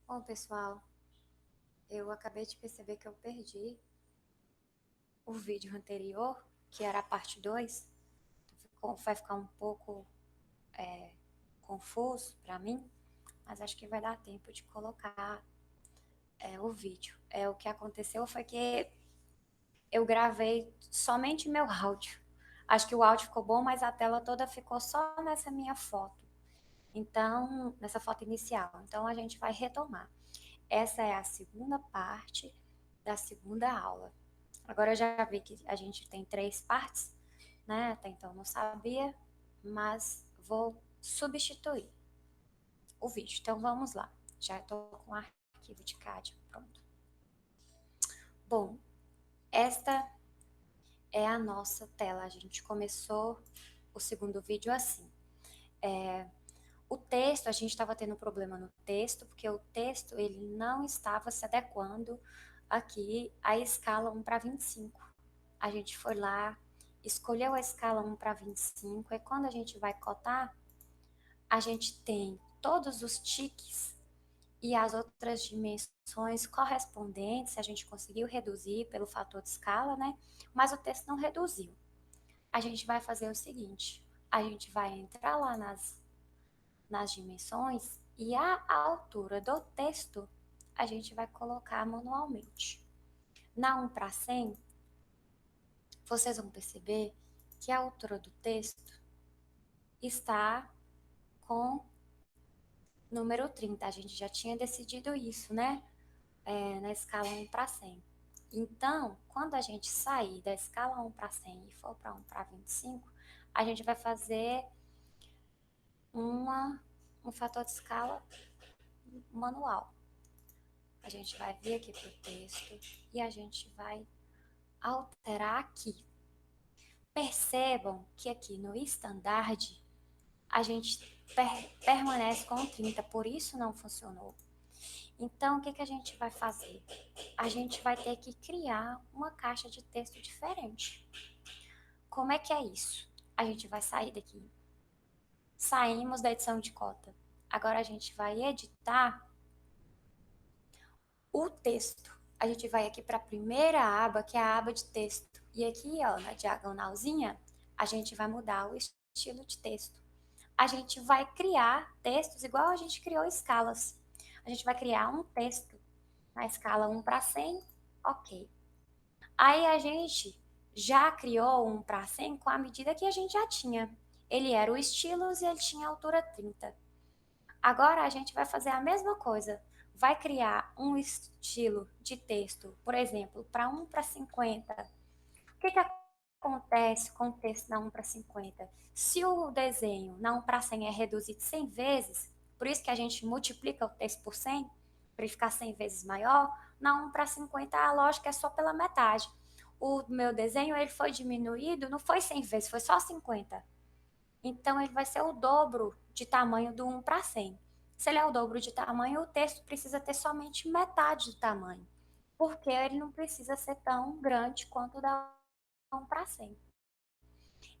Bom, pessoal, eu acabei de perceber que eu perdi o vídeo anterior, que era a parte 2. Vai ficar um pouco confuso para mim, mas acho que vai dar tempo de colocar o vídeo. O que aconteceu foi que eu gravei somente meu áudio. Acho que o áudio ficou bom, mas a tela toda ficou só nessa minha foto. Então, nessa foto inicial. Então, a gente vai retomar. Essa é a segunda parte da segunda aula. Agora eu já vi que a gente tem 3 partes, né? Até então não sabia, mas vou substituir o vídeo. Então vamos lá. Já estou com o arquivo de CAD pronto. Bom, esta é a nossa tela. A gente começou o segundo vídeo assim. O texto, a gente estava tendo problema no texto, porque o texto ele não estava se adequando aqui à escala 1:25. A gente foi lá, escolheu a escala 1:25, e quando a gente vai cotar, a gente tem todos os tiques e as outras dimensões correspondentes, a gente conseguiu reduzir pelo fator de escala, né? Mas o texto não reduziu. A gente vai fazer o seguinte, a gente vai entrar lá nas dimensões e a altura do texto a gente vai colocar manualmente. Na 1:100, vocês vão perceber que a altura do texto está com número 30. A gente já tinha decidido isso, né? Na escala 1:100. Então, quando a gente sair da escala 1:100 e for para 1:25, a gente vai fazer um fator de escala manual. A gente vai vir aqui para o texto e a gente vai alterar aqui. Percebam que aqui no standard a gente permanece com 30, por isso não funcionou. Então, o que a gente vai fazer? A gente vai ter que criar uma caixa de texto diferente. Como é que é isso? A gente vai sair daqui. Saímos da edição de cota. Agora a gente vai editar o texto. A gente vai aqui para a primeira aba, que é a aba de texto. E aqui, ó, na diagonalzinha, a gente vai mudar o estilo de texto. A gente vai criar textos igual a gente criou escalas. A gente vai criar um texto na escala 1:100, ok. Aí a gente já criou 1:100 com a medida que a gente já tinha. Ele era o estilos e ele tinha altura 30. Agora a gente vai fazer a mesma coisa. Vai criar um estilo de texto, por exemplo, para 1:50. O que acontece com o texto na 1:50? Se o desenho na 1:100 é reduzido 100 vezes, por isso que a gente multiplica o texto por 100, para ele ficar 100 vezes maior, na 1:50 a lógica é só pela metade. O meu desenho ele foi diminuído, não foi 100 vezes, foi só 50. Então ele vai ser o dobro de tamanho do 1:100. Se ele é o dobro de tamanho, o texto precisa ter somente metade do tamanho, porque ele não precisa ser tão grande quanto o da 1:100.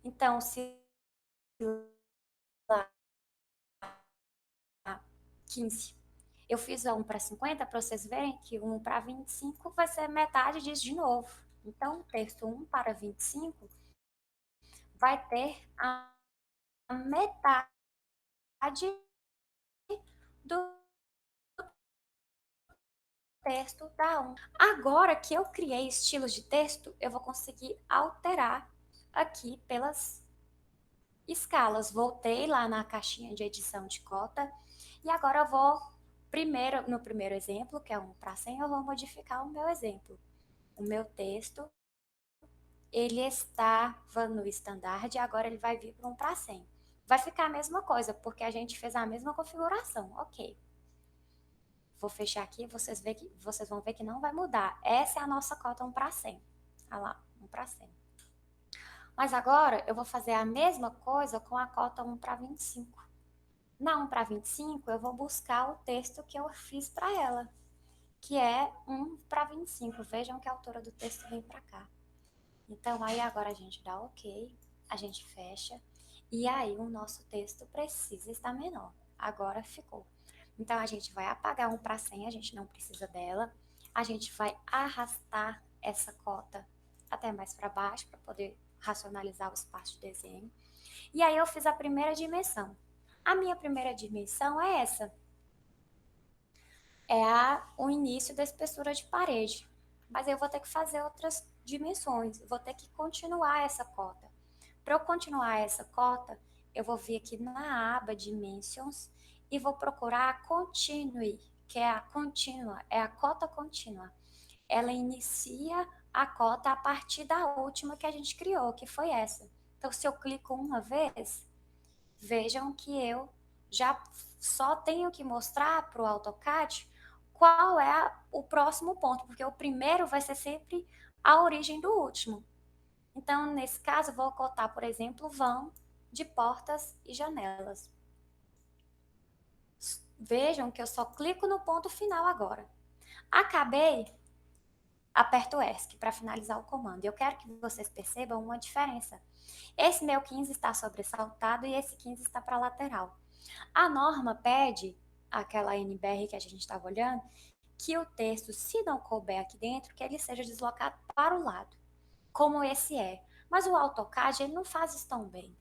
Então, se lá 15, eu fiz a 1:50, para vocês verem que 1:25 vai ser metade disso de novo. Então, o texto 1:25 vai ter a metade do texto da 1. Agora que eu criei estilos de texto, eu vou conseguir alterar aqui pelas escalas. Voltei lá na caixinha de edição de cota e agora eu vou no primeiro exemplo, que é 1:100, eu vou modificar o meu exemplo. O meu texto, ele estava no standard e agora ele vai vir para 1:100. Vai ficar a mesma coisa, porque a gente fez a mesma configuração, ok. Vou fechar aqui, vocês vão ver que não vai mudar. Essa é a nossa cota 1:100. Olha lá, 1:100. Mas agora eu vou fazer a mesma coisa com a cota 1:25. Na 1:25, eu vou buscar o texto que eu fiz para ela, que é 1:25. Vejam que a altura do texto vem para cá. Então, aí agora a gente dá OK, a gente fecha, e aí o nosso texto precisa estar menor. Agora ficou. Então, a gente vai apagar um para 100, a gente não precisa dela. A gente vai arrastar essa cota até mais para baixo, para poder racionalizar o espaço de desenho. E aí, eu fiz a primeira dimensão. A minha primeira dimensão é essa. É o início da espessura de parede. Mas eu vou ter que fazer outras dimensões. Vou ter que continuar essa cota. Para eu continuar essa cota, eu vou vir aqui na aba Dimensions e vou procurar a Continue, que é a contínua, é a cota contínua. Ela inicia a cota a partir da última que a gente criou, que foi essa. Então, se eu clico uma vez, vejam que eu já só tenho que mostrar para o AutoCAD qual é o próximo ponto, porque o primeiro vai ser sempre a origem do último. Então, nesse caso, vou cotar, por exemplo, vão de portas e janelas. Vejam que eu só clico no ponto final agora. Acabei, aperto ESC para finalizar o comando. Eu quero que vocês percebam uma diferença. Esse meu 15 está sobressaltado e esse 15 está para a lateral. A norma pede, aquela NBR que a gente estava olhando, que o texto, se não couber aqui dentro, que ele seja deslocado para o lado, como esse é. Mas o AutoCAD, ele não faz isso tão bem,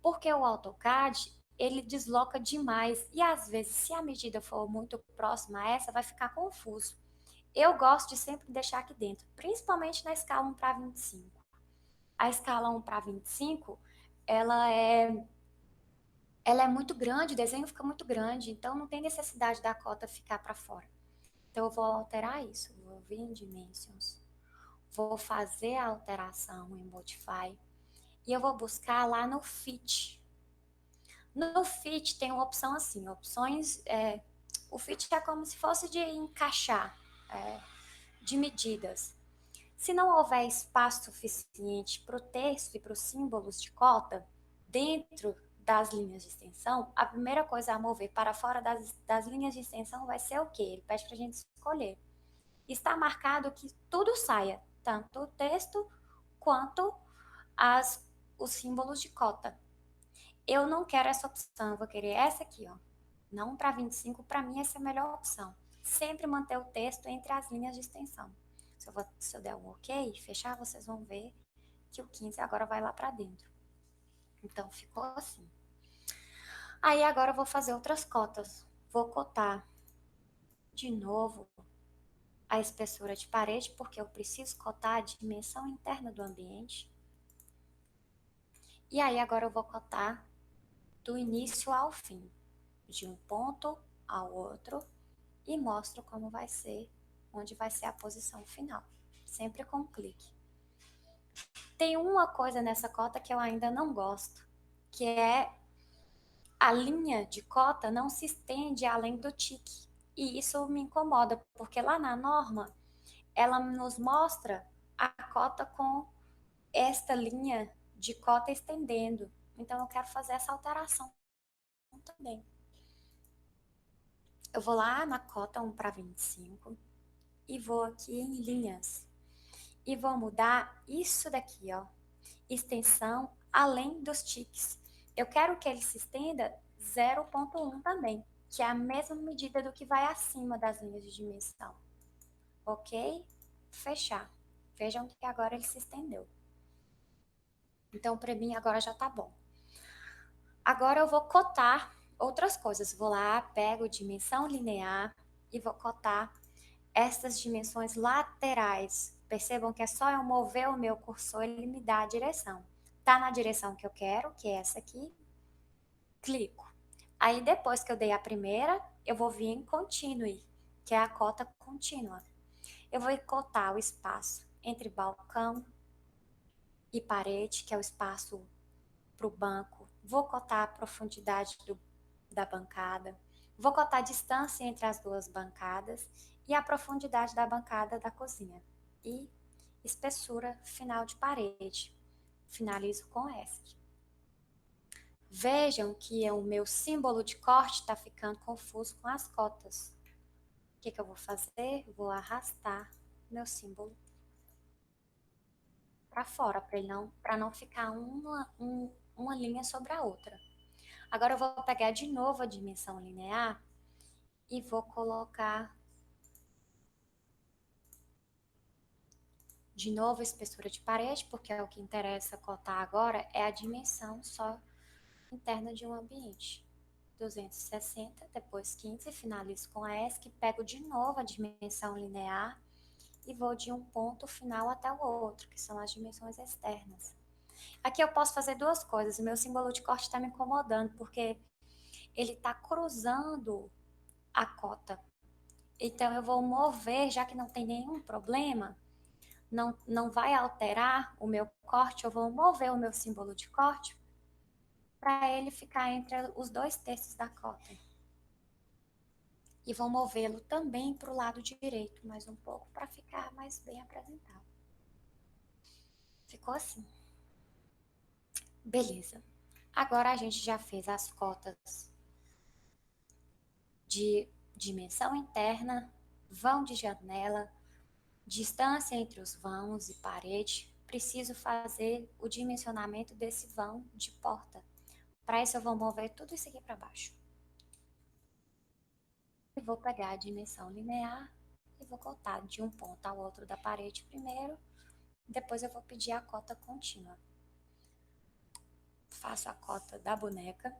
porque o AutoCAD, ele desloca demais e às vezes, se a medida for muito próxima a essa, vai ficar confuso. Eu gosto de sempre deixar aqui dentro, principalmente na escala 1 para 25. A escala 1 para 25, ela é ela é muito grande, o desenho fica muito grande, então não tem necessidade da cota ficar para fora. Então eu vou alterar isso, vou vir em Dimensions, vou fazer a alteração em Modify e eu vou buscar lá no Fit. No Fit tem uma opção assim, opções, o Fit é como se fosse de encaixar, de medidas. Se não houver espaço suficiente para o texto e para os símbolos de cota dentro das linhas de extensão, a primeira coisa a mover para fora das linhas de extensão vai ser o quê? Ele pede para a gente escolher. Está marcado que tudo saia, tanto o texto quanto os símbolos de cota. Eu não quero essa opção, eu vou querer essa aqui, ó. Não para 25, para mim essa é a melhor opção. Sempre manter o texto entre as linhas de extensão. Se eu der um OK, fechar, vocês vão ver que o 15 agora vai lá para dentro. Então, ficou assim. Aí, agora eu vou fazer outras cotas. Vou cotar de novo a espessura de parede, porque eu preciso cotar a dimensão interna do ambiente. E aí, agora eu vou cotar do início ao fim, de um ponto ao outro, e mostro como vai ser, onde vai ser a posição final. Sempre com clique. Tem uma coisa nessa cota que eu ainda não gosto, que é a linha de cota não se estende além do tique. E isso me incomoda, porque lá na norma, ela nos mostra a cota com esta linha de cota estendendo. Então, eu quero fazer essa alteração também. Eu vou lá na cota 1 para 25 e vou aqui em linhas. E vou mudar isso daqui, ó. Extensão além dos tiques. Eu quero que ele se estenda 0,1 também, que é a mesma medida do que vai acima das linhas de dimensão. Ok? Fechar. Vejam que agora ele se estendeu. Então, para mim, agora já tá bom. Agora eu vou cotar outras coisas. Vou lá, pego dimensão linear e vou cotar essas dimensões laterais. Percebam que é só eu mover o meu cursor, ele me dá a direção. Tá na direção que eu quero, que é essa aqui, clico. Aí depois que eu dei a primeira, eu vou vir em Continue, que é a cota contínua. Eu vou cotar o espaço entre balcão e parede, que é o espaço para o banco. Vou cotar a profundidade da bancada. Vou cotar a distância entre as duas bancadas e a profundidade da bancada da cozinha. E espessura final de parede. Finalizo com ESC. Vejam que o meu símbolo de corte está ficando confuso com as cotas. O que eu vou fazer? Vou arrastar meu símbolo para fora, para não ficar uma linha sobre a outra. Agora eu vou pegar de novo a dimensão linear e vou colocar de novo espessura de parede, porque é o que interessa cotar agora, é a dimensão só interna de um ambiente. 260, depois 15, finalizo com a ESC, pego de novo a dimensão linear e vou de um ponto final até o outro, que são as dimensões externas. Aqui eu posso fazer duas coisas, o meu símbolo de corte está me incomodando, porque ele está cruzando a cota. Então eu vou mover, já que não tem nenhum problema, não vai alterar o meu corte, eu vou mover o meu símbolo de corte para ele ficar entre os dois terços da cota. E vou movê-lo também para o lado direito, mais um pouco, para ficar mais bem apresentado. Ficou assim. Beleza. Agora a gente já fez as cotas de dimensão interna, vão de janela, distância entre os vãos e parede. Preciso fazer o dimensionamento desse vão de porta. Para isso eu vou mover tudo isso aqui para baixo. E vou pegar a dimensão linear e vou cotar de um ponto ao outro da parede primeiro. Depois eu vou pedir a cota contínua. Faço a cota da boneca.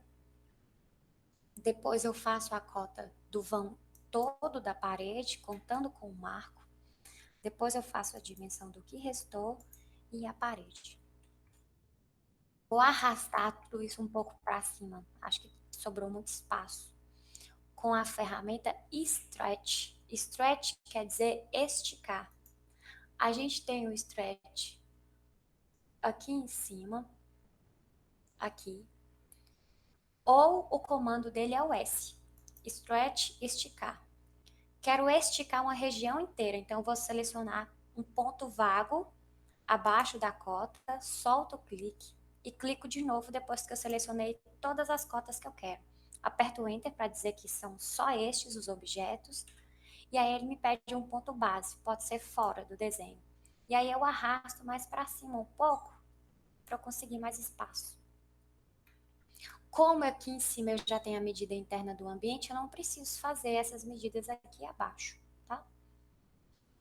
Depois eu faço a cota do vão todo da parede, contando com o marco. Depois eu faço a dimensão do que restou e a parede. Vou arrastar tudo isso um pouco para cima. Acho que sobrou muito espaço. Com a ferramenta Stretch. Stretch quer dizer esticar. A gente tem o stretch aqui em cima, aqui, ou o comando dele é o S. Stretch, esticar. Quero esticar uma região inteira, então eu vou selecionar um ponto vago abaixo da cota, solto o clique e clico de novo depois que eu selecionei todas as cotas que eu quero. Aperto o Enter para dizer que são só estes os objetos, e aí ele me pede um ponto base, pode ser fora do desenho. E aí eu arrasto mais para cima um pouco para eu conseguir mais espaço. Como aqui em cima eu já tenho a medida interna do ambiente, eu não preciso fazer essas medidas aqui abaixo, tá?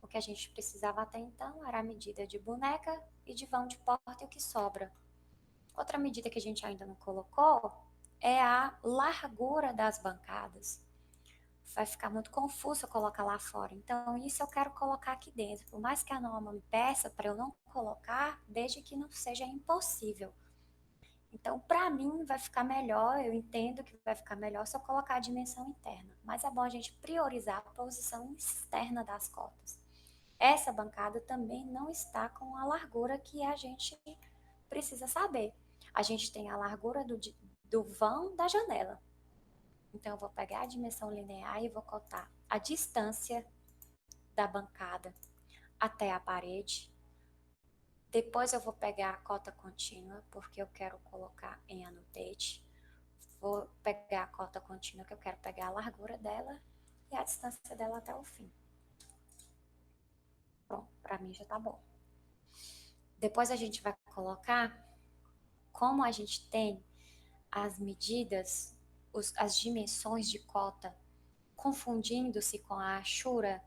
O que a gente precisava até então era a medida de boneca e de vão de porta e o que sobra. Outra medida que a gente ainda não colocou é a largura das bancadas. Vai ficar muito confuso eu colocar lá fora. Então, isso eu quero colocar aqui dentro. Por mais que a norma me peça para eu não colocar, desde que não seja impossível. Então, para mim, vai ficar melhor, eu entendo que vai ficar melhor se eu colocar a dimensão interna. Mas é bom a gente priorizar a posição externa das cotas. Essa bancada também não está com a largura que a gente precisa saber. A gente tem a largura do vão da janela. Então, eu vou pegar a dimensão linear e vou cotar a distância da bancada até a parede. Depois eu vou pegar a cota contínua, porque eu quero colocar em annotate. Vou pegar a cota contínua, que eu quero pegar a largura dela e a distância dela até o fim. Pronto, para mim já tá bom. Depois a gente vai colocar, como a gente tem as medidas, as dimensões de cota confundindo-se com a achura,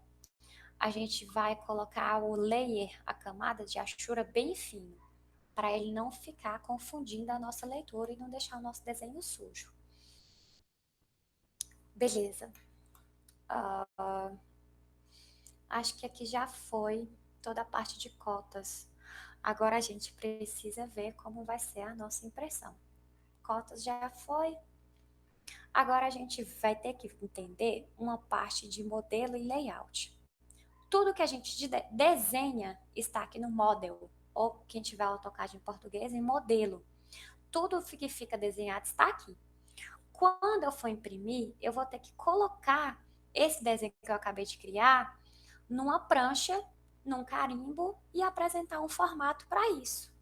a gente vai colocar o layer, a camada de achura bem fino, para ele não ficar confundindo a nossa leitura e não deixar o nosso desenho sujo. Beleza. Acho que aqui já foi toda a parte de cotas. Agora a gente precisa ver como vai ser a nossa impressão. Cotas já foi. Agora a gente vai ter que entender uma parte de modelo e layout. Tudo que a gente desenha está aqui no model, ou quem tiver AutoCAD em português, em modelo. Tudo que fica desenhado está aqui. Quando eu for imprimir, eu vou ter que colocar esse desenho que eu acabei de criar numa prancha, num carimbo e apresentar um formato para isso.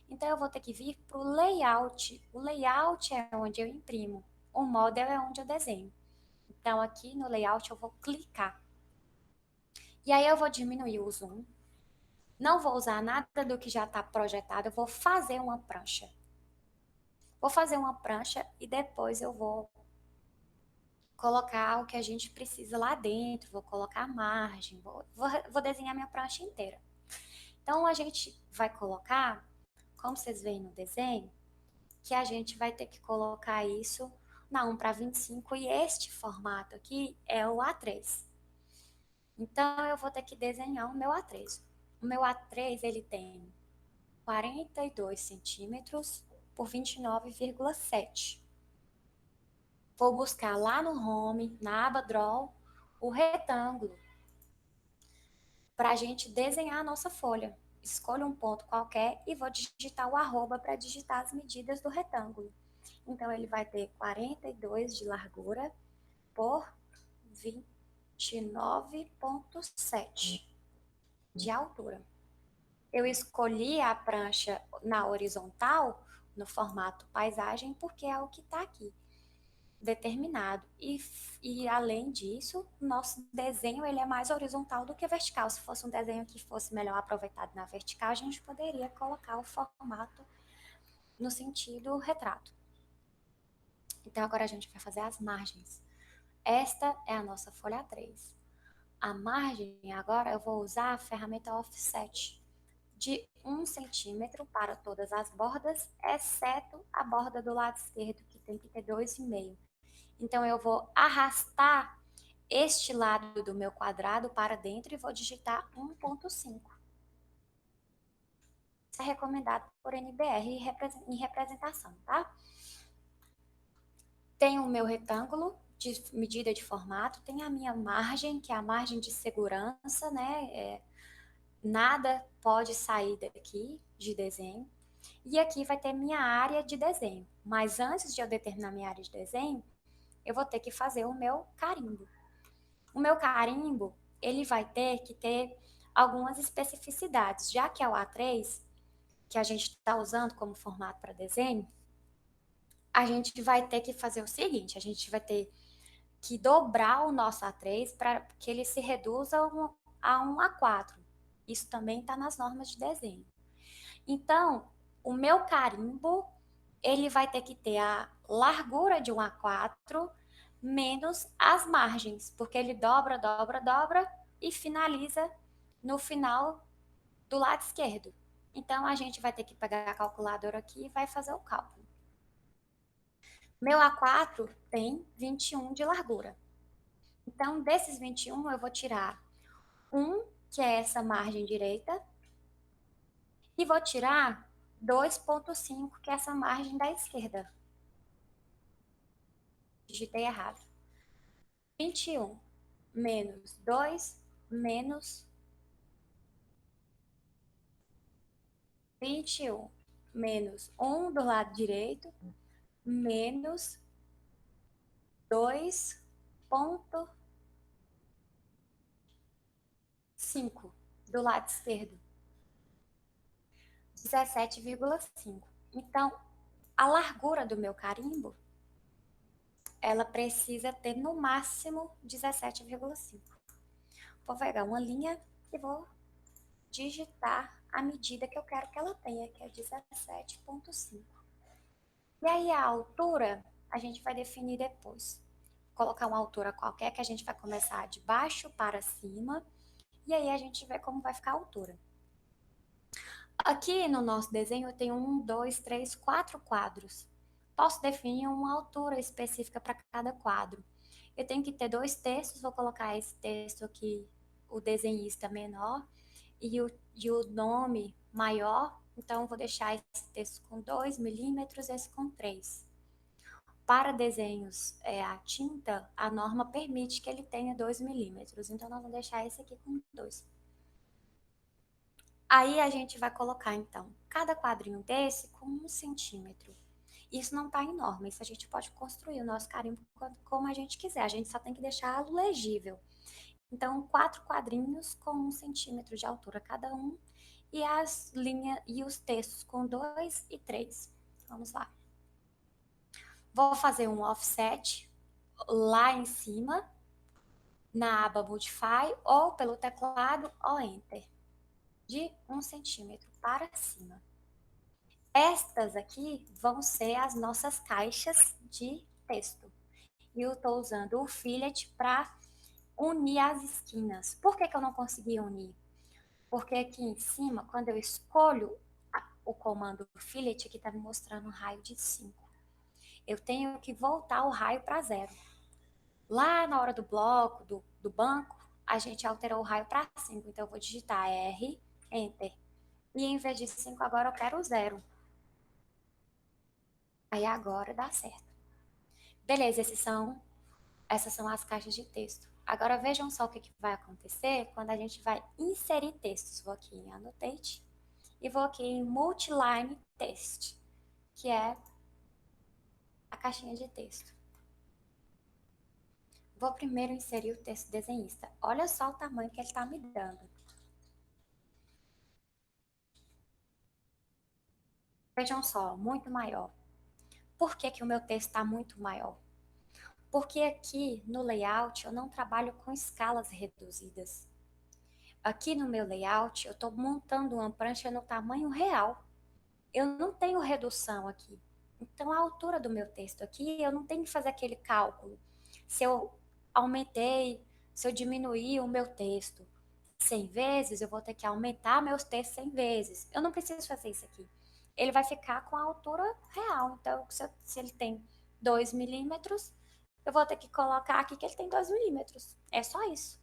Então, eu vou ter que vir para o layout. O layout é onde eu imprimo. O model é onde eu desenho. Então, aqui no layout eu vou clicar. E aí eu vou diminuir o zoom. Não vou usar nada do que já está projetado, eu vou fazer uma prancha. Vou fazer uma prancha e depois eu vou colocar o que a gente precisa lá dentro, vou colocar a margem, vou desenhar minha prancha inteira. Então, a gente vai colocar, como vocês veem no desenho, que a gente vai ter que colocar isso na 1 para 25 e este formato aqui é o A3. Então, eu vou ter que desenhar o meu A3. O meu A3, ele tem 42 centímetros por 29,7. Vou buscar lá no Home, na aba Draw, o retângulo para a gente desenhar a nossa folha. Escolho um ponto qualquer e vou digitar o arroba para digitar as medidas do retângulo. Então, ele vai ter 42 de largura por 29,7 de altura. Eu escolhi a prancha na horizontal, no formato paisagem, porque é o que está aqui determinado. E além disso, nosso desenho ele é mais horizontal do que vertical. Se fosse um desenho que fosse melhor aproveitado na vertical, a gente poderia colocar o formato no sentido retrato. Então agora a gente vai fazer as margens. Esta é a nossa folha 3. A margem agora eu vou usar a ferramenta Offset de 1 centímetro para todas as bordas, exceto a borda do lado esquerdo, que tem que ter 2,5. Então, eu vou arrastar este lado do meu quadrado para dentro e vou digitar 1,5. Isso é recomendado por NBR em representação, tá? Tem o meu retângulo de medida de formato, tem a minha margem, que é a margem de segurança, né? Nada pode sair daqui de desenho. E aqui vai ter minha área de desenho. Mas antes de eu determinar minha área de desenho, eu vou ter que fazer o meu carimbo. O meu carimbo, ele vai ter que ter algumas especificidades, já que é o A3, que a gente está usando como formato para desenho, a gente vai ter que fazer o seguinte, a gente vai ter que dobrar o nosso A3 para que ele se reduza a um A4. Isso também está nas normas de desenho. Então, o meu carimbo, ele vai ter que ter a largura de um A4 menos as margens, porque ele dobra, dobra, dobra e finaliza no final do lado esquerdo. Então, a gente vai ter que pegar a calculadora aqui e vai fazer o cálculo. Meu A4 tem 21 de largura. Então, desses 21, eu vou tirar 1, que é essa margem direita, e vou tirar 2,5, que é essa margem da esquerda. Digitei errado. 21 menos 2 menos 21 menos 1 do lado direito menos 2,5 do lado esquerdo. 17,5. Então, a largura do meu carimbo, ela precisa ter no máximo 17,5. Vou pegar uma linha e vou digitar a medida que eu quero que ela tenha, que é 17,5. E aí a altura a gente vai definir depois. Vou colocar uma altura qualquer que a gente vai começar de baixo para cima e aí a gente vê como vai ficar a altura. Aqui no nosso desenho eu tenho 1, 2, 3, 4 quadros. Posso definir uma altura específica para cada quadro. Eu tenho que ter 2 textos, vou colocar esse texto aqui, o desenhista menor, e o nome maior, então vou deixar esse texto com 2 milímetros, esse com 3. Para desenhos a tinta, a norma permite que ele tenha 2 milímetros, então nós vamos deixar esse aqui com 2. Aí a gente vai colocar, então, cada quadrinho desse com 1 centímetro. Isso não está em norma, isso a gente pode construir o nosso carimbo como a gente quiser, a gente só tem que deixá-lo legível. Então, 4 quadrinhos com 1 centímetro de altura cada um, e as linhas e os textos com 2 e 3. Vamos lá. Vou fazer um offset lá em cima, na aba Modify, ou pelo teclado, ou Enter, de 1 centímetro para cima. Estas aqui vão ser as nossas caixas de texto. e eu estou usando o fillet para unir as esquinas. Por que que eu não consegui unir? Porque aqui em cima, quando eu escolho o comando fillet, aqui está me mostrando um raio de 5. Eu tenho que voltar o raio para 0. Lá na hora do bloco, do banco, a gente alterou o raio para 5. Então, eu vou digitar R, Enter. E em vez de 5, agora eu quero 0. Aí agora dá certo. Beleza, essas são as caixas de texto. Agora vejam só o que vai acontecer quando a gente vai inserir textos. Vou aqui em Annotate e vou aqui em Multiline Text, que é a caixinha de texto. Vou primeiro inserir o texto desenhista. Olha só o tamanho que ele está me dando. Vejam só, muito maior. Por que que o meu texto está muito maior? Porque aqui no layout eu não trabalho com escalas reduzidas. Aqui no meu layout eu estou montando uma prancha no tamanho real. Eu não tenho redução aqui. Então a altura do meu texto aqui eu não tenho que fazer aquele cálculo. Se eu aumentei, se eu diminuir o meu texto 100 vezes, eu vou ter que aumentar meus textos 100 vezes. Eu não preciso fazer isso aqui. Ele vai ficar com a altura real. Então, se ele tem 2 milímetros, eu vou ter que colocar aqui que ele tem 2 milímetros. É só isso.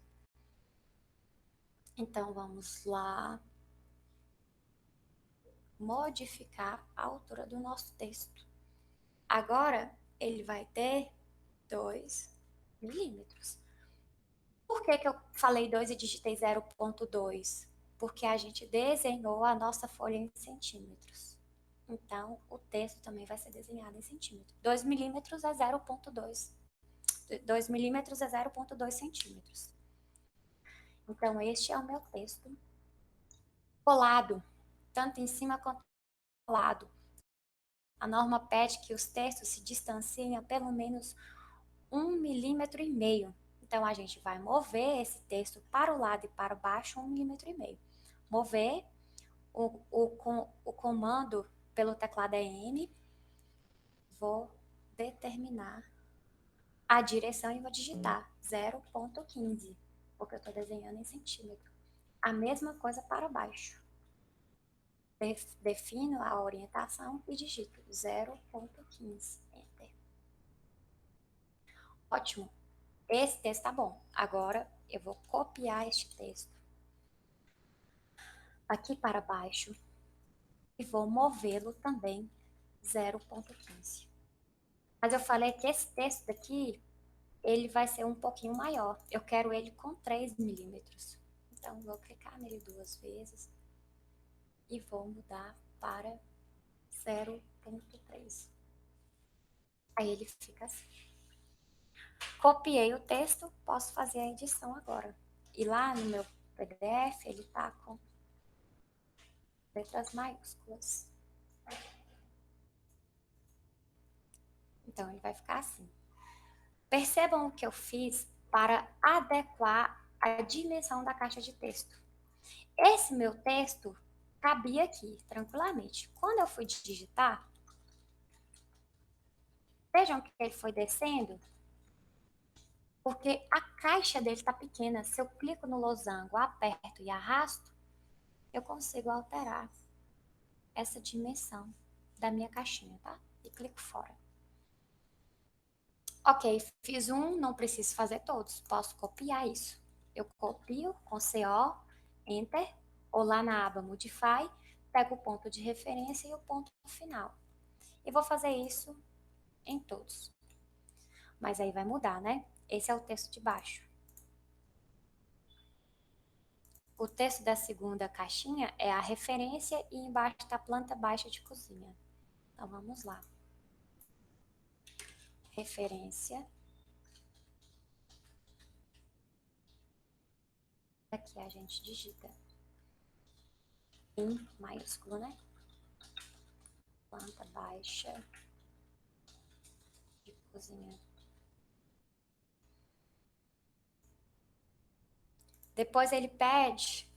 Então, vamos lá. Modificar a altura do nosso texto. Agora, ele vai ter 2 milímetros. Por que que eu falei 2 e digitei 0,2? Porque a gente desenhou a nossa folha em centímetros. Então, o texto também vai ser desenhado em centímetros. 2 milímetros é 0,2. 2 milímetros é 0,2 centímetros. Então, este é o meu texto colado, tanto em cima quanto ao lado. A norma pede que os textos se distanciem a pelo menos 1,5 mm. Então, a gente vai mover esse texto para o lado e para baixo 1,5 mm. Mover, o comando pelo teclado é M. Vou determinar a direção e vou digitar 0,15, porque eu estou desenhando em centímetro. A mesma coisa para baixo. Defino a orientação e digito 0,15. Enter. Ótimo. Esse texto tá bom. Agora eu vou copiar este texto aqui para baixo e vou movê-lo também 0,15. Mas eu falei que esse texto daqui, ele vai ser um pouquinho maior. Eu quero ele com 3 milímetros. Então, vou clicar nele 2 vezes e vou mudar para 0,3. Aí ele fica assim. Copiei o texto, posso fazer a edição agora. E lá no meu PDF, ele tá com letras maiúsculas. Então, ele vai ficar assim. Percebam o que eu fiz para adequar a dimensão da caixa de texto. Esse meu texto cabia aqui, tranquilamente. Quando eu fui digitar, vejam que ele foi descendo, porque a caixa dele está pequena. Se eu clico no losango, aperto e arrasto, eu consigo alterar essa dimensão da minha caixinha, tá? E clico fora. Ok, fiz um, não preciso fazer todos. Posso copiar isso. Eu copio com CO, Enter, ou lá na aba Modify, pego o ponto de referência e o ponto final. E vou fazer isso em todos. Mas aí vai mudar, né? Esse é o texto de baixo. O texto da segunda caixinha é a referência e embaixo está a planta baixa de cozinha. Então vamos lá. Referência. Aqui a gente digita em maiúsculo, né? Planta baixa de cozinha. Depois ele pede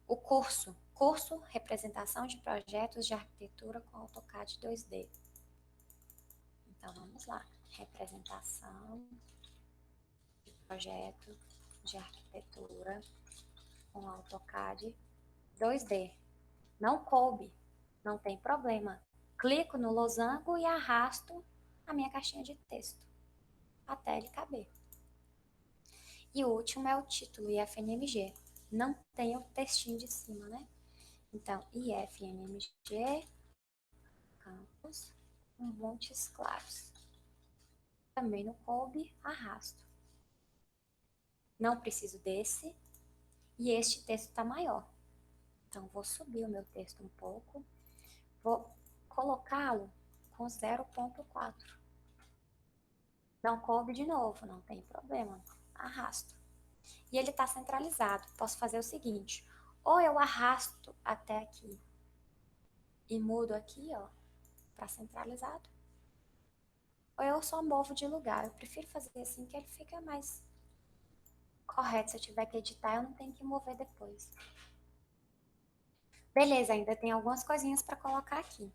o curso. Curso, representação de projetos de arquitetura com AutoCAD 2D. Então vamos lá. representação de projeto de arquitetura com AutoCAD 2D. Não coube, não tem problema. Clico no losango e arrasto a minha caixinha de texto até ele caber. E o último é o título, IFNMG. Não tem o textinho de cima, né? Então, IFNMG, Campos, Montes Claros. Também no coube, arrasto. Não preciso desse. E este texto está maior. Então, vou subir o meu texto um pouco. Vou colocá-lo com 0,4. Não coube de novo, não tem problema. Arrasto. E ele está centralizado. Posso fazer o seguinte. Ou eu arrasto até aqui e mudo aqui, ó, para centralizado. Ou eu só movo de lugar. Eu prefiro fazer assim que ele fica mais correto. Se eu tiver que editar, eu não tenho que mover depois. Beleza, ainda tem algumas coisinhas para colocar aqui.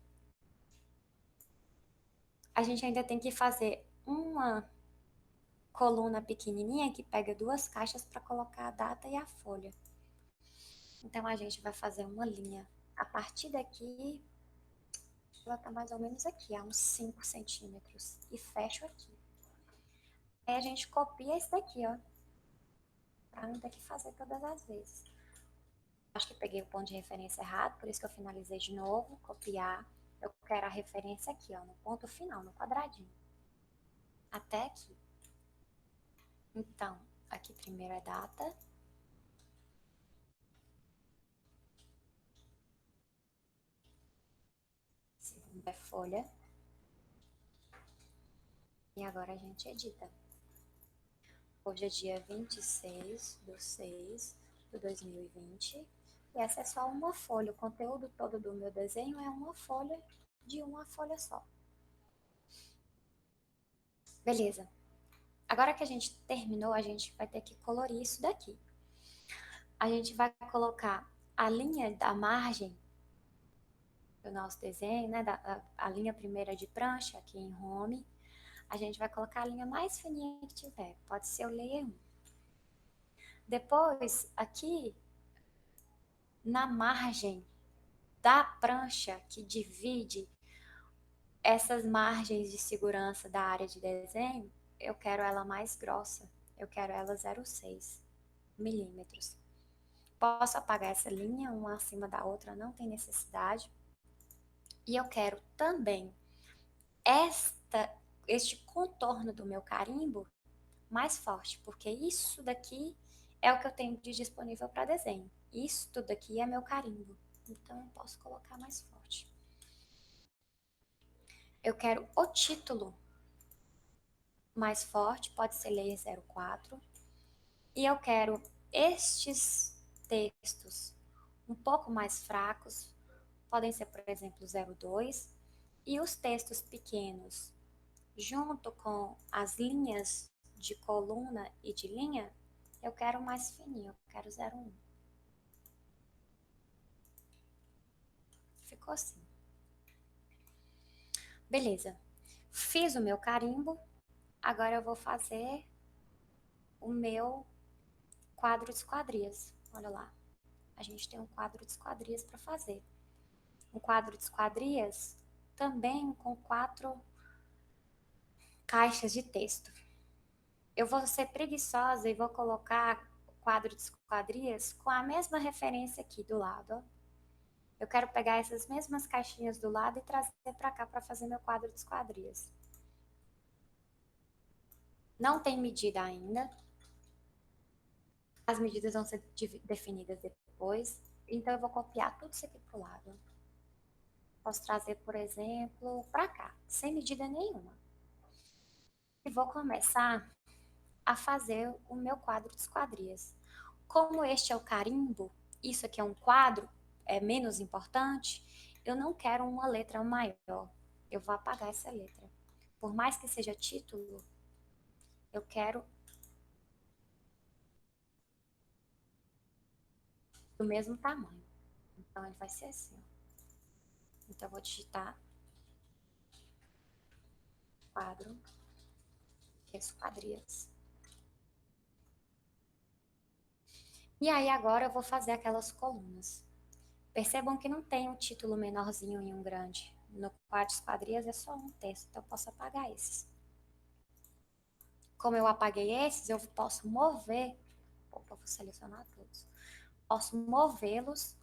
A gente ainda tem que fazer uma coluna pequenininha que pega duas caixas para colocar a data e a folha. Então, a gente vai fazer uma linha. A partir daqui, ela tá mais ou menos aqui, a uns 5 centímetros. E fecho aqui. Aí a gente copia esse daqui, ó. Pra não ter que fazer todas as vezes. Acho que peguei o ponto de referência errado, por isso que eu finalizei de novo. Copiar. Eu quero a referência aqui, ó, no ponto final, no quadradinho. Até aqui. Então, aqui primeiro é data. Segundo é folha. E agora a gente edita. Hoje é dia 26/6/2020. E essa é só uma folha. O conteúdo todo do meu desenho é uma folha de uma folha só. Beleza. Agora que a gente terminou, a gente vai ter que colorir isso daqui. A gente vai colocar a linha da margem do nosso desenho, né? A linha primeira de prancha aqui em home. A gente vai colocar a linha mais fininha que tiver. Pode ser o layer 1. Depois, aqui na margem da prancha que divide essas margens de segurança da área de desenho, eu quero ela mais grossa. Eu quero ela 0,6 milímetros. Posso apagar essa linha, uma acima da outra, não tem necessidade. E eu quero também este contorno do meu carimbo mais forte, porque isso daqui é o que eu tenho de disponível para desenho. Isso tudo aqui é meu carimbo, então eu posso colocar mais forte. Eu quero o título mais forte, pode ser layer 04. E eu quero estes textos um pouco mais fracos, podem ser, por exemplo, 02. E os textos pequenos, junto com as linhas de coluna e de linha, eu quero mais fininho, eu quero 01. Ficou assim. Beleza. Fiz o meu carimbo, agora eu vou fazer o meu quadro de esquadrias. Olha lá, a gente tem um quadro de esquadrias para fazer. Um quadro de esquadrias também com 4 caixas de texto. Eu vou ser preguiçosa e vou colocar o quadro de esquadrias com a mesma referência aqui do lado. Ó. Eu quero pegar essas mesmas caixinhas do lado e trazer para cá para fazer meu quadro de esquadrias. Não tem medida ainda. As medidas vão ser definidas depois. Então, eu vou copiar tudo isso aqui para o lado. Posso trazer, por exemplo, para cá, sem medida nenhuma. E vou começar a fazer o meu quadro de esquadrias. Como este é o carimbo, isso aqui é um quadro, é menos importante, eu não quero uma letra maior. Eu vou apagar essa letra. Por mais que seja título, eu quero do mesmo tamanho. Então, ele vai ser assim. Ó. Então, eu vou digitar quadro esquadrias. E aí agora eu vou fazer aquelas colunas. Percebam que não tem um título menorzinho e um grande. No quadro esquadrias é só um texto, então eu posso apagar esses. Como eu apaguei esses, eu posso mover. Opa, vou selecionar todos. Posso movê-los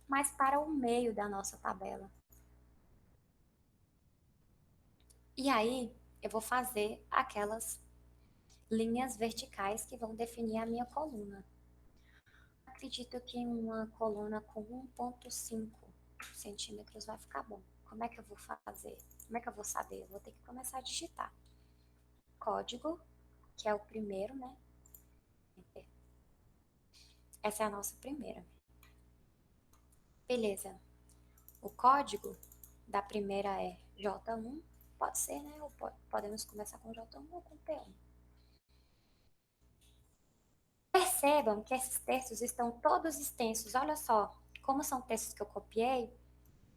mais para o meio da nossa tabela. E aí eu vou fazer aquelas linhas verticais que vão definir a minha coluna. Acredito que uma coluna com 1,5 centímetros vai ficar bom. Como é que eu vou fazer? Como é que eu vou saber? Eu vou ter que começar a digitar. Código, que é o primeiro, né? Essa é a nossa primeira. Beleza. O código da primeira é J1. Pode ser, né? Ou podemos começar com J1 ou com P1. Percebam que esses textos estão todos extensos. Olha só, como são textos que eu copiei,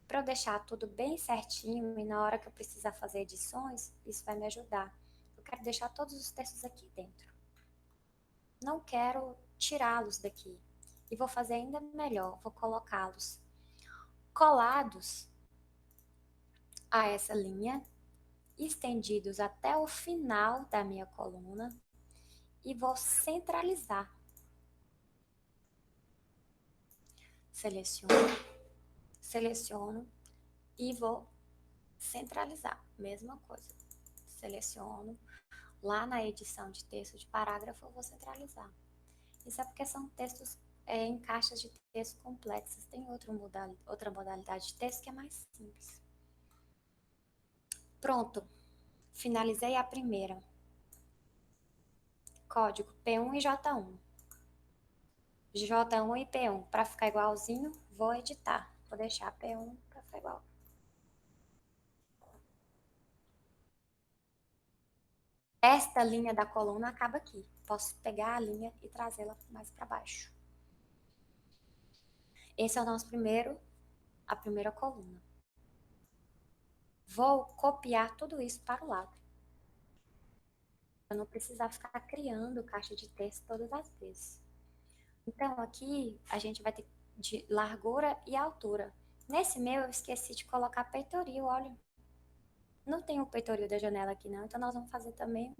para eu deixar tudo bem certinho e na hora que eu precisar fazer edições, isso vai me ajudar. Eu quero deixar todos os textos aqui dentro. Não quero tirá-los daqui. E vou fazer ainda melhor, vou colocá-los colados a essa linha, estendidos até o final da minha coluna e vou centralizar. Seleciono e vou centralizar. Mesma coisa. Seleciono. Lá na edição de texto de parágrafo, eu vou centralizar. Isso é porque são textos em caixas de texto complexas. Tem outra modalidade de texto que é mais simples. Pronto. Finalizei a primeira. Código P1 e J1. J1 e P1. Para ficar igualzinho, vou editar. Vou deixar P1 para ficar igual. Esta linha da coluna acaba aqui. Posso pegar a linha e trazê-la mais para baixo. Esse é o nosso a primeira coluna. Vou copiar tudo isso para o lado. Para não precisar ficar criando caixa de texto todas as vezes. Então, aqui a gente vai ter de largura e altura. Nesse meu, eu esqueci de colocar peitoril, olha. Não tem o peitoril da janela aqui não, então nós vamos fazer também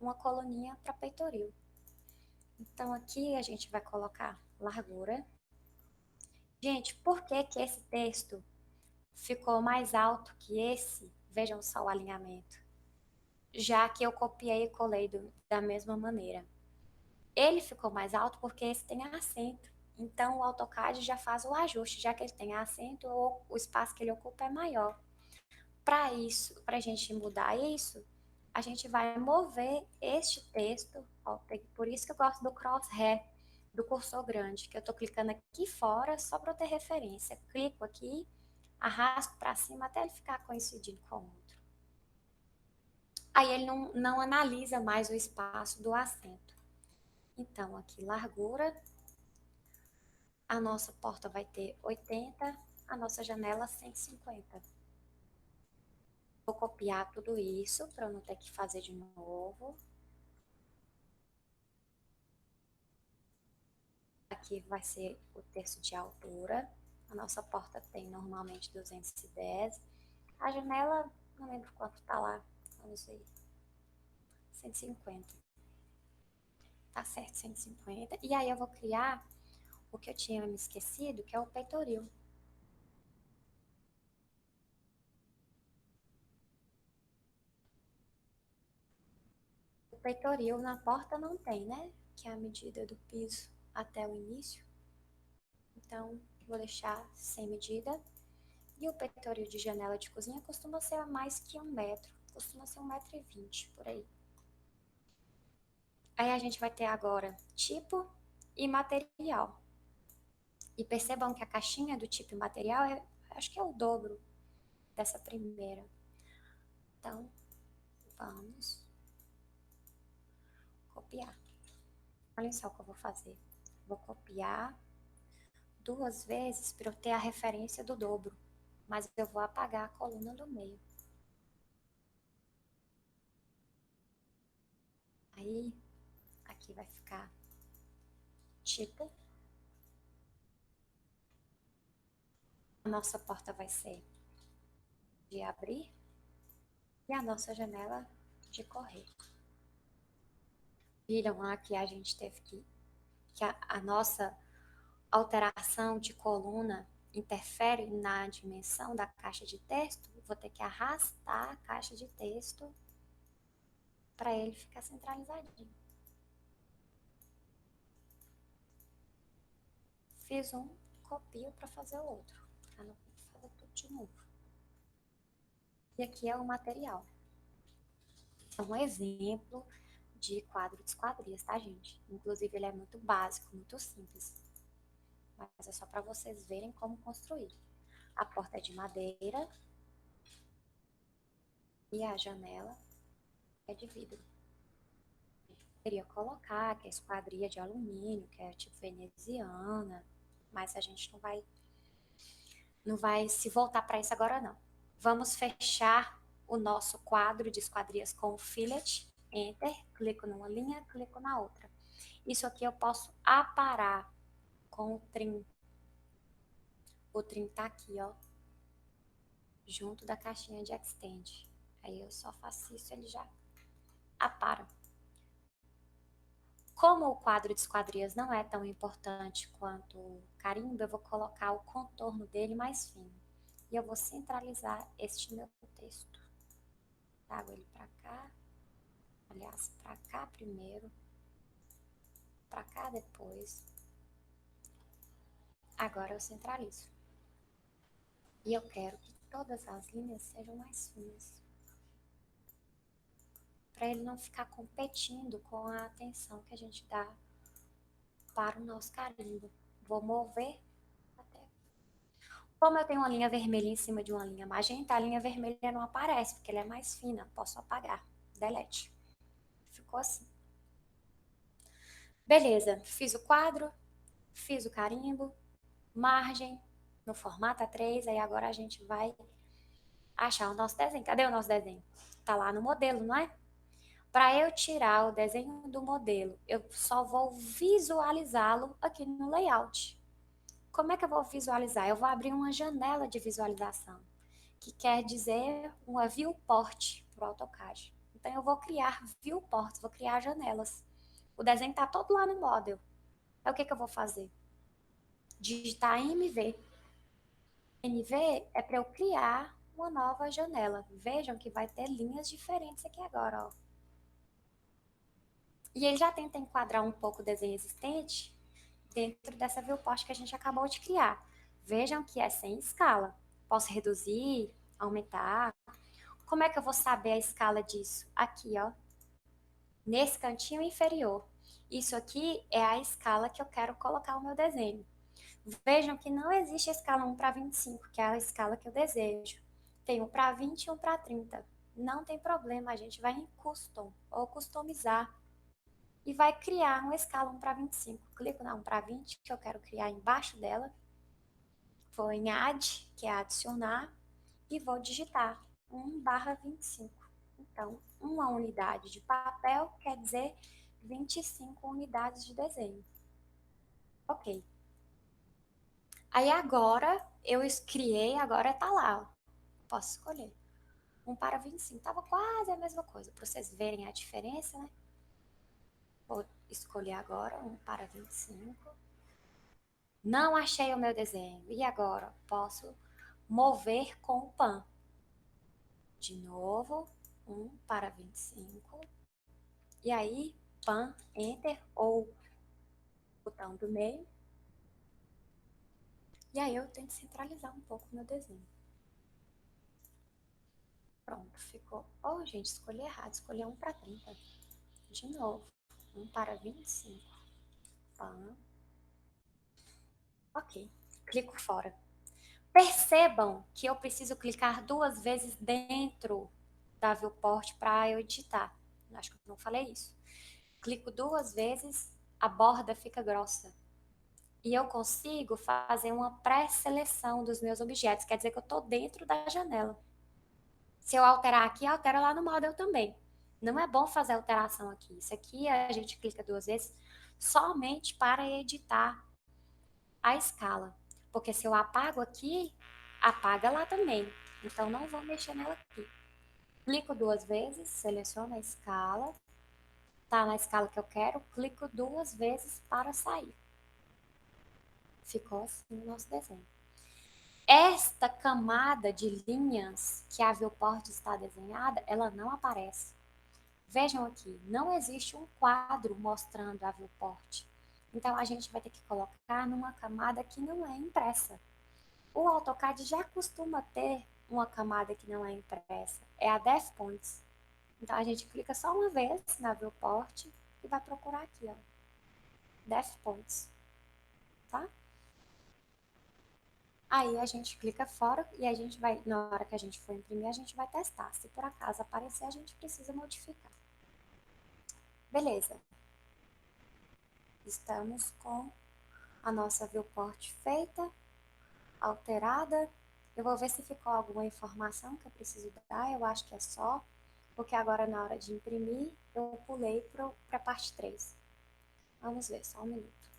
uma coluninha para peitoril. Então, aqui a gente vai colocar largura. Gente, por que que esse texto ficou mais alto que esse? Vejam só o alinhamento. Já que eu copiei e colei da mesma maneira. Ele ficou mais alto porque esse tem acento. Então, o AutoCAD já faz o ajuste, já que ele tem acento, o espaço que ele ocupa é maior. Para isso, para a gente mudar isso, a gente vai mover este texto, ó, por isso que eu gosto do crosshair, do cursor grande, que eu estou clicando aqui fora só para eu ter referência. Clico aqui, arrasto para cima até ele ficar coincidindo com o outro. Aí ele não analisa mais o espaço do acento. Então, aqui, largura. A nossa porta vai ter 80, a nossa janela 150. Vou copiar tudo isso para eu não ter que fazer de novo. Aqui vai ser o terço de altura. A nossa porta tem normalmente 210. A janela, não lembro quanto tá lá, vamos ver. 150. Tá certo, 150. E aí eu vou criar o que eu tinha me esquecido, que é o peitoril. O peitoril na porta não tem, né? Que é a medida do piso até o início. Então, vou deixar sem medida. E o peitoril de janela de cozinha costuma ser mais que 1 metro. Costuma ser 1,20 m por aí. Aí a gente vai ter agora tipo e material. E percebam que a caixinha do tipo e material, acho que é o dobro dessa primeira. Então, vamos copiar. Olha só o que eu vou fazer. Vou copiar 2 vezes para eu ter a referência do dobro. Mas eu vou apagar a coluna do meio. Aí, aqui vai ficar tipo. A nossa porta vai ser de abrir e a nossa janela de correr. Viram lá que a gente teve que a nossa alteração de coluna interfere na dimensão da caixa de texto? Vou ter que arrastar a caixa de texto para ele ficar centralizadinho. Fiz um, copio para fazer o outro, para não fazer tudo de novo. E aqui é o material. É um exemplo de quadro de esquadrias, tá, gente? Inclusive, ele é muito básico, muito simples. Mas é só para vocês verem como construir. A porta é de madeira e a janela é de vidro. Poderia colocar que é esquadria de alumínio, que é tipo veneziana, mas a gente não vai se voltar para isso agora não. Vamos fechar o nosso quadro de esquadrias com o fillet, enter, clico numa linha, clico na outra. Isso aqui eu posso aparar com o trim. O trim tá aqui, ó, junto da caixinha de extend. Aí eu só faço isso, ele já apara. Como o quadro de esquadrias não é tão importante quanto o carimbo, eu vou colocar o contorno dele mais fino. E eu vou centralizar este meu texto. Trago ele para cá, aliás, para cá primeiro, para cá depois. Agora eu centralizo. E eu quero que todas as linhas sejam mais finas, para ele não ficar competindo com a atenção que a gente dá para o nosso carimbo. Vou mover até. Como eu tenho uma linha vermelha em cima de uma linha magenta, a linha vermelha não aparece, porque ela é mais fina. Posso apagar. Delete. Ficou assim. Beleza, fiz o quadro, fiz o carimbo, margem no formato A3, aí agora a gente vai achar o nosso desenho. Cadê o nosso desenho? Tá lá no modelo, não é? Para eu tirar o desenho do modelo, eu só vou visualizá-lo aqui no layout. Como é que eu vou visualizar? Eu vou abrir uma janela de visualização, que quer dizer uma viewport para o AutoCAD. Então, eu vou criar viewports, vou criar janelas. O desenho está todo lá no model. Aí, o que eu vou fazer? Digitar MV. MV é para eu criar uma nova janela. Vejam que vai ter linhas diferentes aqui agora, ó. E ele já tenta enquadrar um pouco o desenho existente dentro dessa viewport que a gente acabou de criar. Vejam que é sem escala. Posso reduzir, aumentar. Como é que eu vou saber a escala disso? Aqui, ó, nesse cantinho inferior. Isso aqui é a escala que eu quero colocar o meu desenho. Vejam que não existe a escala 1 para 25, que é a escala que eu desejo. Tem 1 para 20 e 1 para 30. Não tem problema, a gente vai em custom ou customizar e vai criar uma escala 1 para 25. Clico na 1 para 20, que eu quero criar embaixo dela. Vou em add, que é adicionar, e vou digitar 1/25. Então, uma unidade de papel quer dizer 25 unidades de desenho. Ok. Aí agora eu criei, agora tá lá, ó. Posso escolher. 1/25. Tava quase a mesma coisa, para vocês verem a diferença, né? Vou escolher agora 1/25. Não achei o meu desenho. E agora? Posso mover com o pan. De novo, 1/25. E aí, pan, enter ou botão do meio. E aí eu tenho que centralizar um pouco o meu desenho. Pronto, ficou. Oh, gente, escolhi errado. Escolhi 1/30. De novo, 1/25. Pan. Ok, clico fora. Percebam que eu preciso clicar 2 vezes dentro da viewport para eu editar. Acho que eu não falei isso. Clico 2 vezes, a borda fica grossa. E eu consigo fazer uma pré-seleção dos meus objetos. Quer dizer que eu estou dentro da janela. Se eu alterar aqui, altera lá no model também. Não é bom fazer alteração aqui. Isso aqui a gente clica 2 vezes somente para editar a escala. Porque se eu apago aqui, apaga lá também. Então não vou mexer nela aqui. Clico 2 vezes, seleciono a escala. Tá na escala que eu quero, clico 2 vezes para sair. Ficou assim o nosso desenho. Esta camada de linhas que a viewport está desenhada, ela não aparece. Vejam aqui, não existe um quadro mostrando a viewport. Então a gente vai ter que colocar numa camada que não é impressa. O AutoCAD já costuma ter uma camada que não é impressa, é a Def Points. Então a gente clica só uma vez na viewport e vai procurar aqui, ó, Def Points, tá? Aí a gente clica fora e a gente vai, na hora que a gente for imprimir, a gente vai testar. Se por acaso aparecer, a gente precisa modificar. Beleza. Estamos com a nossa viewport feita, alterada. Eu vou ver se ficou alguma informação que eu preciso dar. Eu acho que é só, porque agora na hora de imprimir, eu pulei para a parte 3. Vamos ver, só um minuto.